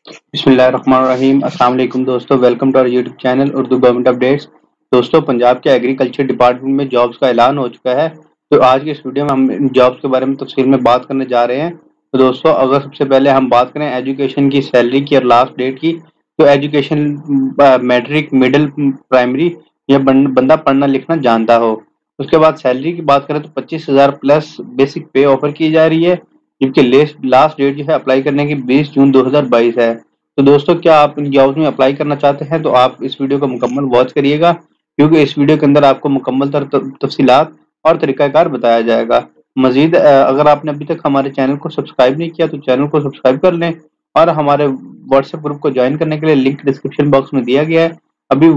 बिस्मिल्लाहिर्रहमानिर्रहीम। अस्सलाम वालेकुम दोस्तों, welcome to our YouTube channel Urdu government updates. दोस्तों, पंजाब के एग्रीकल्चर डिपार्टमेंट में जॉब्स का ऐलान हो चुका है। तो आज की इस वीडियो में हम इन जॉब्स के बारे में तफसील में बात करने जा रहे हैं। तो दोस्तों, अगर सबसे पहले हम बात करें एजुकेशन की, सैलरी की और लास्ट डेट की, तो एजुकेशन मैट्रिक, मिडिल, प्राइमरी या बंदा पढ़ना लिखना जानता हो। उसके बाद सैलरी की बात करें तो 25,000 प्लस बेसिक पे ऑफर की जा रही है, जबकि लास्ट डेट जो है अप्लाई करने की 20 जून 2022 है। तो दोस्तों, क्या आप इन जॉब्स में अप्लाई करना चाहते हैं तो आप इस वीडियो को मुकम्मल वॉच करिएगा, क्योंकि इस वीडियो के अंदर आपको मुकम्मल तफसीलात और तरीकाकार बताया जाएगा। मजीद अगर आपने अभी तक हमारे चैनल को सब्सक्राइब नहीं किया तो चैनल को सब्सक्राइब कर लें, और हमारे व्हाट्सएप ग्रुप को ज्वाइन करने के लिए लिंक डिस्क्रिप्शन बॉक्स में दिया गया है। अभी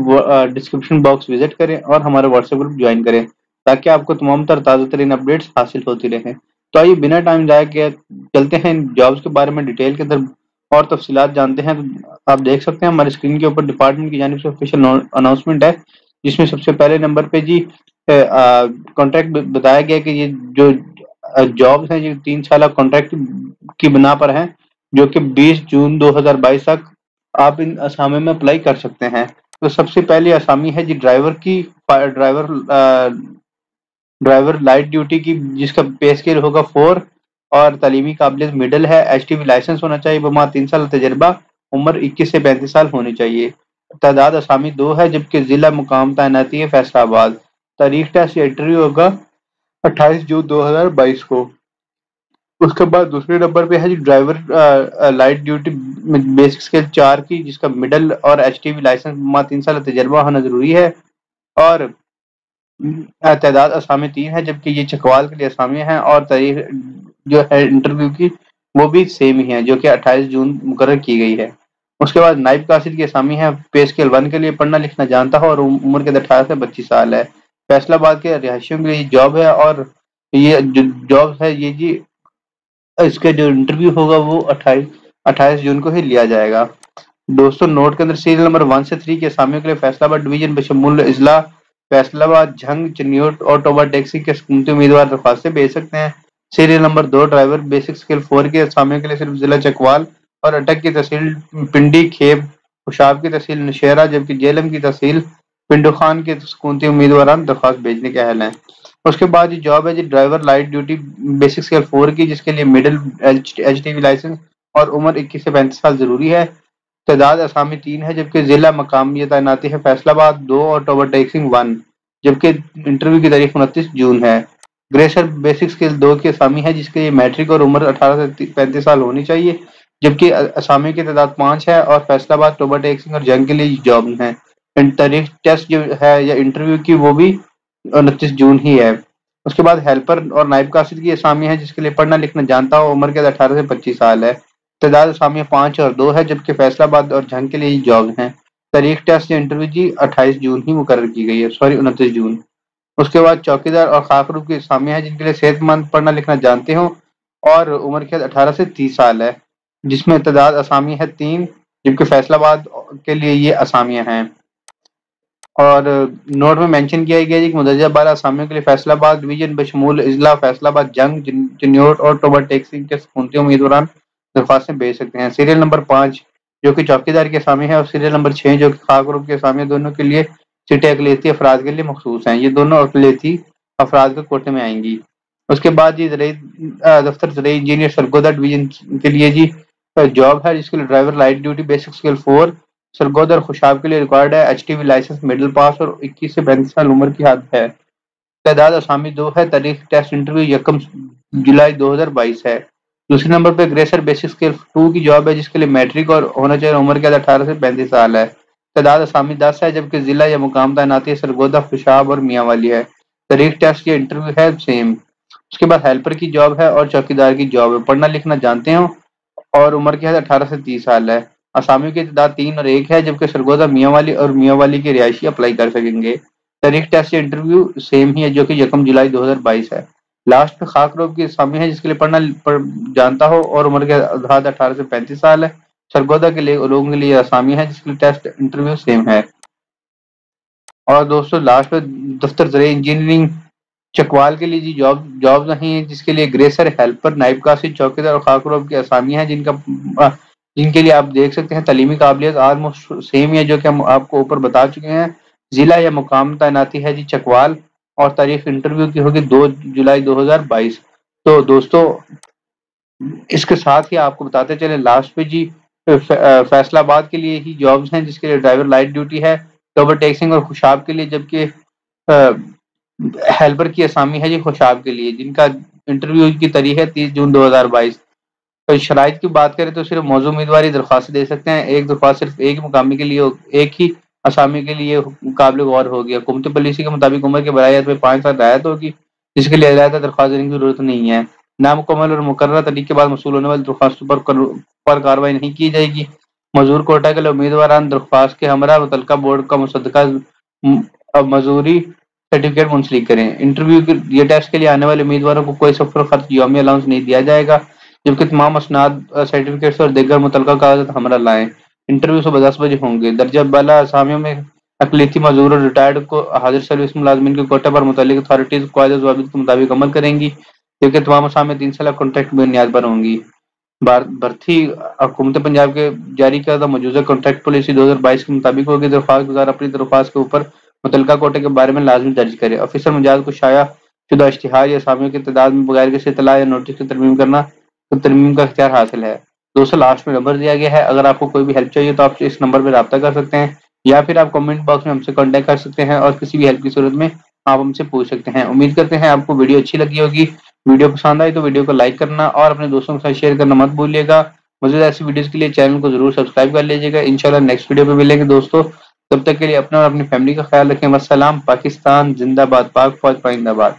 डिस्क्रिप्शन बॉक्स विजिट करें और हमारे व्हाट्सएप ग्रुप ज्वाइन करें, ताकि आपको तमाम ताज़ा तरीन अपडेट्स हासिल होती रहें। तो आइए बिना टाइम जाए किए चलते हैं इन जॉब्स के बारे में डिटेल के अंदर और तफसीलात जानते हैं। तो आप देख सकते हैं हमारे स्क्रीन के ऊपर डिपार्टमेंट की जानिब से ऑफिशियल अनाउंसमेंट है, जिसमें सबसे पहले नंबर पे जी कॉन्ट्रैक्ट बताया गया कि ये जो जॉब्स हैं ये 3 साल कॉन्ट्रैक्ट की बिना पर हैं, जो कि 20 जून 2022 तक आप इन असामी में अप्लाई कर सकते हैं। तो सबसे पहली असामी है जी ड्राइवर की, ड्राइवर लाइट ड्यूटी की, जिसका पे स्केल होगा 4 और तालीमी काबिलियत मिडल है। एचटीवी लाइसेंस होना चाहिए, बमा 3 साल तजर्बा, उम्र 21 से 35 साल होनी चाहिए। तादाद असामी 2 है, जबकि जिला मुकाम तैनाती है फैसलाबाद। तारीख टेस्ट या इंटरव्यू होगा 28 जून 2022 को। उसके बाद दूसरे नंबर पे है जी driver light duty basic scale 4 की, जिसका मिडल और एचटीवी लाइसेंस बमा 3 साल तजर्बा होना जरूरी है। और तादाद असामी 3 है, जबकि ये चकवाल के लिए असामियाँ हैं, और तारीख जो है इंटरव्यू की वो भी सेम ही है, जो कि 28 जून मुकर्रर की गई है। उसके बाद नाइब कासिद की असामी है, पे स्केल 1 के लिए पढ़ना लिखना जानता हो और उम्र के 18 से 25 साल है। फैसलाबाद के रिहायशियों के लिए जॉब है, और ये जो जॉब है ये जी इसके जो इंटरव्यू होगा वो 28 जून को ही लिया जाएगा। दोस्तों, नोट के अंदर सीरियल नंबर 1 से 3 के असामियों के लिए फैसलाबाद डिवीजन बशमूल इजला, फैसलाबाद, झंग, चन्योट और टोबा टैक्सी के हुकूमती उम्मीदवार दरख्वास्तें भेज सकते हैं। Serial number 2 driver basic skill 4 के असामियों के लिए सिर्फ जिला चकवाल और अटक की तहसील पिंडी, खेब, खुशाब की तहसील नौशहरा, जबकि जेलम की तहसील पिंडो खान के हुकूमती उम्मीदवार दरख्वास्त भेजने के अहल हैं। उसके बाद ये जॉब है जी driver light duty basic scale 4 की, जिसके लिए मिडिल एचटीवी लाइसेंस और उम्र 21 से 35 साल जरूरी है। तादाद असामी 3 है, जबकि जिला मकामी तैनाती है फैसलाबाद 2 और टोबर टैक्सिंग 1, जबकि इंटरव्यू की तारीख 29 जून है। ग्रेसर बेसिक स्किल 2 की असामी है, जिसके लिए मैट्रिक और उम्र 18 से 35 साल होनी चाहिए, जबकि असामी की तादाद 5 है, और फैसलाबाद, टोबर टैक्सिंग और जंग के लिए जॉब है। तारीख टेस्ट जो है या इंटरव्यू की वो भी 29 जून ही है। उसके बाद हेल्पर और नाइब कासिद की असामी है, जिसके लिए पढ़ना लिखना जानता हो, उम्र के 18 से 25 साल है। तादाद असामियाँ 5 और 2 है, जबकि फैसलाबाद और झंग के लिए जॉब हैं। तारीख टेस्ट या इंटरव्यू जी 28 जून ही मुकर्रर की गई है, सॉरी 29 जून। उसके बाद चौकीदार और खाकरूब की असामियाँ हैं, जिनके लिए सेहतमंद पढ़ना लिखना जानते हो और उम्र के 18 से 30 साल है, जिसमें तादाद असामी है 3, जबकि फैसलाबाद के लिए ये असामियाँ हैं। और नोट में मेंशन किया गया है कि मुदर्जा बाला असामियों के लिए फैसलाबाद डिवीजन बशमूल इजला, फैसलाबाद, जंग, चिन्योट और टोबर टैक्सी के हुकूमती उम्मीदवार दरख्वास्तें भेज सकते हैं। सीरियल नंबर 5 जो कि चौकीदार की असामी है, और सीरियल नंबर 6 जो कि खाक ग्रुप की असामी है, दोनों के लिए सीटें अकलियती अफराद के लिए मखसूस हैं। ये दोनों अकलियती अफराद के कोटे में आएंगी। उसके बाद जी दफ्तर ज़राई इंजीनियर सरगोदा डिवीजन के लिए जी जॉब है, जिसके लिए driver light duty basic skill 4 Sargodha और खुशाब के लिए रिक्वायर्ड है। एचटीवी लाइसेंस, मिडिल पास और 21 से 35 साल उम्र की हद है। तादाद असामी 2 है। तारीख टेस्ट इंटरव्यू 1 जुलाई 2022 है। दूसरे नंबर पे ग्रेसर बेसिक स्किल 2 की जॉब है, जिसके लिए मैट्रिक और होना चाहिए उम्र के 18 से 35 साल है। तादाद असामी 10 है, जबकि जिला या मुकाम तैनाती सरगोदा, खुशाब और मियांवाली है। तारीख टेस्ट या इंटरव्यू है सेम। उसके बाद हेल्पर की जॉब है और चौकीदार की जॉब है। पढ़ना लिखना जानते हो और उम्र की हद 18 से 30 साल है। असामियों की तादाद 3 और 1 है, जबकि सरगोदा, मियांवाली और मियांवाली के रिहायशी अप्लाई कर सकेंगे। तारीख टेस्ट या इंटरव्यू सेम ही है, जो कि 1 जुलाई 2022 है। लास्ट में खाक रोग की असामी है, जिसके लिए जानता हो और उम्र के हद 18 से 35 साल है। सरगोदा के लिए लोगों के लिए असामी है, जिसके लिए टेस्ट इंटरव्यू सेम है। और दोस्तों, लास्ट में दफ्तर ज़राई इंजीनियरिंग चकवाल के लिए जी जॉब नहीं है, जिसके लिए ग्रेसर, हेल्पर, नाइब कासिद, चौकीदार और खाकरोब की असामी है, जिनका جن کے لیے آپ دیکھ سکتے ہیں تعلیمی قابلیت آلموسٹ سیم ہے جو کہ ہم آپ کو اوپر بتا چکے ہیں. ضلع یا مقام تعیناتی ہے جی چکوال، اور تاریخ انٹرویو کی ہوگی 2 جولائی 2022. تو دوستو اس کے ساتھ ہی آپ کو بتاتے چلے لاسٹ پہ جی فیصلہ آباد کے لیے ہی جابز ہیں جس کے لیے ڈرائیور لائٹ ڈیوٹی ہے، اوور ٹیکسنگ اور خوشاب کے لیے، جبکہ ہیلپر کی اسامی ہے جی خوشاب کے لیے، جن کا انٹرویو کی تاریخ ہے 30 جون 2022. تو شرائط کی بات کریں تو صرف موضوع امیدواری درخواست دے سکتے ہیں. ایک درخواست صرف ایک مقامی کے لیے، ایک ہی اسامی کے لیے قابل غور ہوگی. حکومت پالیسی کے مطابق عمر کی برائیت میں 5 سال رعایت ہوگی، جس کے لیے علیحدہ درخواست دینے کی ضرورت نہیں ہے. نامکمل اور مقررہ تاریخ کے بعد موصول ہونے والی درخواستوں پر کارروائی نہیں کی جائے گی. مزور کوٹا کے لیے امیدواران درخواست کے ہمراہ متعلقہ بورڈ کا مصدقہ مزوری سرٹیفکیٹ منسلک کریں. انٹرویو یہ ٹیسٹ کے لیے آنے والے امیدواروں کو کوئی سفر خرچ یومی الاؤنس نہیں دیا جائے گا، جبکہ تمام اسناد سرٹیفکیٹس اور دیگر متعلقہ کاغذات ہمراہ لائیں. انٹرویو صبح 10 بجے ہوں گے. درجہ بالا اسامیوں میں اقلیتی معذور اور ریٹائرڈ کو حاضر سروس ملازمین کے کوٹے پر متعلق اتھارٹیز قواعد و ضوابط کے مطابق عمل کریں گی، جبکہ تمام اسامیاں 3 سالہ کانٹریکٹ بنیاد پر ہوں گی. بھرتی حکومت پنجاب کے جاری کردہ مجوزہ کانٹریکٹ پالیسی 2022 کے مطابق ہوگی. درخواست گزار اپنی درخواست کے اوپر متعلقہ کوٹے کے بارے میں لازمی درج کرے. آفیسر مجاز کو شائع شدہ اشتہار یا اسامیوں کی تعداد میں بغیر کسی اطلاع یا نوٹس کی ترمیم کا اختیار حاصل ہے. دوستوں لاسٹ میں نمبر دیا گیا ہے، اگر آپ کو کوئی بھی ہیلپ چاہیے تو آپ اس نمبر پہ رابطہ کر سکتے ہیں، یا پھر آپ کمنٹ باکس میں ہم سے کانٹیکٹ کر سکتے ہیں، اور کسی بھی ہیلپ کی صورت میں آپ ہم سے پوچھ سکتے ہیں. امید کرتے ہیں آپ کو ویڈیو اچھی لگی ہوگی. ویڈیو پسند آئی تو ویڈیو کو لائک کرنا اور اپنے دوستوں کے ساتھ شیئر کرنا مت بھولیے گا. مزید ایسی ویڈیوز کے لیے چینل کو ضرور سبسکرائب کر لیجیے گا. انشاءاللہ نیکسٹ ویڈیو پہ ملیں گے دوستوں. تب تک کے لیے اپنا اور اپنی فیملی کا خیال رکھیں. والسلام. پاکستان زندہ باد. پاک فوج پائندہ باد.